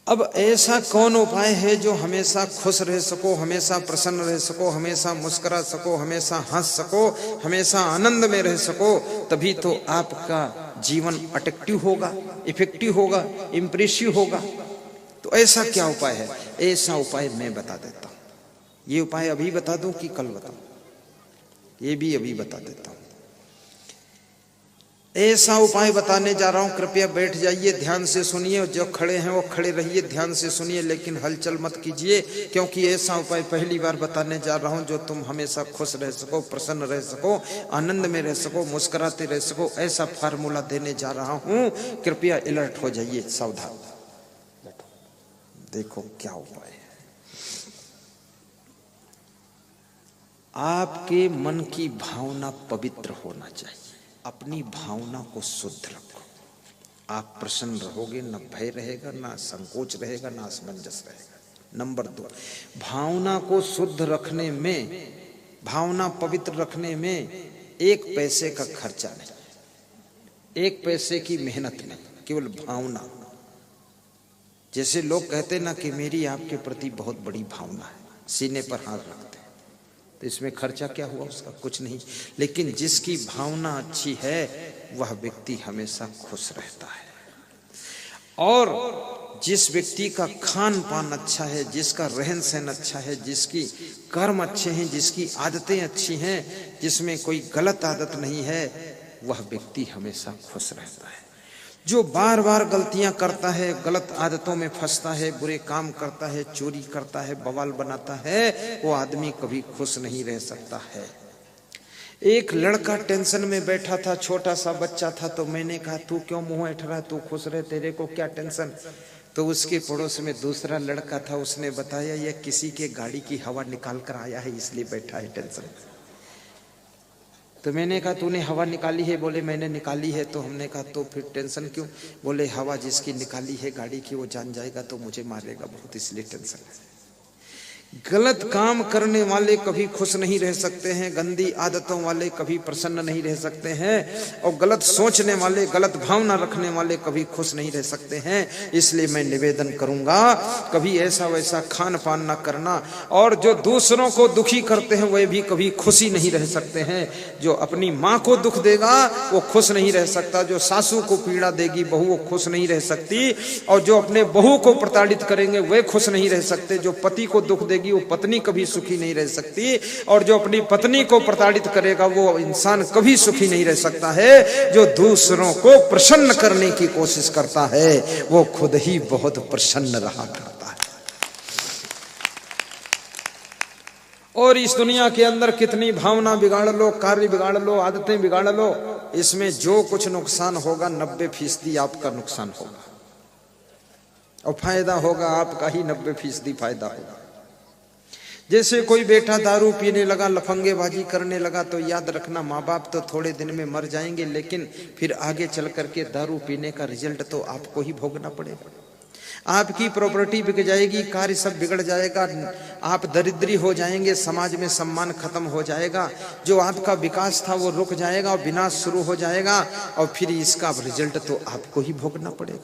अब ऐसा कौन उपाय है जो हमेशा खुश रह सको, हमेशा प्रसन्न रह सको, हमेशा मुस्कुरा सको, हमेशा हंस सको, हमेशा आनंद में रह सको? तभी तो आपका जीवन अट्रैक्टिव होगा, इफेक्टिव होगा, इंप्रेसिव होगा। तो ऐसा क्या उपाय है? ऐसा उपाय मैं बता देता हूं। ये उपाय अभी बता दूं कि कल बताऊं? ये भी अभी बता देता हूं। ऐसा उपाय बताने जा रहा हूं, कृपया बैठ जाइए, ध्यान से सुनिए। जो खड़े हैं वो खड़े रहिए, ध्यान से सुनिए, लेकिन हलचल मत कीजिए, क्योंकि ऐसा उपाय पहली बार बताने जा रहा हूं जो तुम हमेशा खुश रह सको, प्रसन्न रह सको, आनंद में रह सको, मुस्कुराते रह सको। ऐसा फार्मूला देने जा रहा हूं, कृपया अलर्ट हो जाइए, सावधान। देखो क्या उपाय है। आपके मन की भावना पवित्र होना चाहिए। अपनी भावना को शुद्ध रखो। आप प्रसन्न रहोगे, न भय रहेगा, ना संकोच रहेगा, ना असमंजस रहेगा। नंबर 2, भावना को शुद्ध रखने में, भावना पवित्र रखने में 1 पैसे का खर्चा नहीं, 1 पैसे की मेहनत नहीं, केवल भावना। जैसे लोग कहते ना कि मेरी आपके प्रति बहुत बड़ी भावना है, सीने पर हाथ रखते हैं, तो इसमें खर्चा क्या हुआ उसका? कुछ नहीं। लेकिन जिसकी भावना अच्छी है वह व्यक्ति हमेशा खुश रहता है। और जिस व्यक्ति का खान पान अच्छा है, जिसका रहन सहन अच्छा है, जिसकी कर्म अच्छे हैं, जिसकी आदतें अच्छी हैं, जिसमें कोई गलत आदत नहीं है, वह व्यक्ति हमेशा खुश रहता है। जो बार बार गलतियां करता है, गलत आदतों में फंसता है, बुरे काम करता है, चोरी करता है, बवाल बनाता है, वो आदमी कभी खुश नहीं रह सकता है। एक लड़का टेंशन में बैठा था, छोटा सा बच्चा था, तो मैंने कहा तू क्यों मुंह ऐठ रहा है, तू खुश रहे, तेरे को क्या टेंशन? तो उसके पड़ोस में दूसरा लड़का था, उसने बताया ये किसी के गाड़ी की हवा निकाल कर आया है, इसलिए बैठा है टेंशन। तो मैंने कहा तूने हवा निकाली है? बोले मैंने निकाली है। तो हमने कहा तो फिर टेंशन क्यों? बोले हवा जिसकी निकाली है गाड़ी की वो जान जाएगा तो मुझे मारेगा बहुत, इसलिए टेंशन है। गलत काम करने वाले कभी खुश नहीं रह सकते हैं, गंदी आदतों वाले कभी प्रसन्न नहीं रह सकते हैं, और गलत सोचने वाले, गलत भावना रखने वाले कभी खुश नहीं रह सकते हैं। इसलिए मैं निवेदन करूंगा कभी ऐसा वैसा खान पान ना करना। और जो दूसरों को दुखी करते हैं वह भी कभी खुशी नहीं रह सकते हैं। जो अपनी माँ को दुख देगा वो खुश नहीं रह सकता, जो सासू को पीड़ा देगी बहू वो खुश नहीं रह सकती, और जो अपने बहू को प्रताड़ित करेंगे वे खुश नहीं रह सकते, जो पति को दुख देगी वो पत्नी कभी सुखी नहीं रह सकती, और जो अपनी पत्नी को प्रताड़ित करेगा वो इंसान कभी सुखी नहीं रह सकता है। जो दूसरों को प्रसन्न करने की कोशिश करता है वो खुद ही बहुत प्रसन्न रहा करता है। और इस दुनिया के अंदर कितनी भावना बिगाड़ लो, कार्य बिगाड़ लो, आदतें बिगाड़ लो, इसमें जो कुछ नुकसान होगा 90% आपका नुकसान होगा, और फायदा होगा आपका ही 90% फायदा होगा। जैसे कोई बेटा दारू पीने लगा, लफंगेबाजी करने लगा, तो याद रखना माँ बाप तो थोड़े दिन में मर जाएंगे, लेकिन फिर आगे चल करके दारू पीने का रिजल्ट तो आपको ही भोगना पड़ेगा। आपकी प्रॉपर्टी बिक जाएगी, कार्य सब बिगड़ जाएगा, आप दरिद्री हो जाएंगे, समाज में सम्मान खत्म हो जाएगा, जो आपका विकास था वो रुक जाएगा और विनाश शुरू हो जाएगा, और फिर इसका रिजल्ट तो आपको ही भोगना पड़ेगा।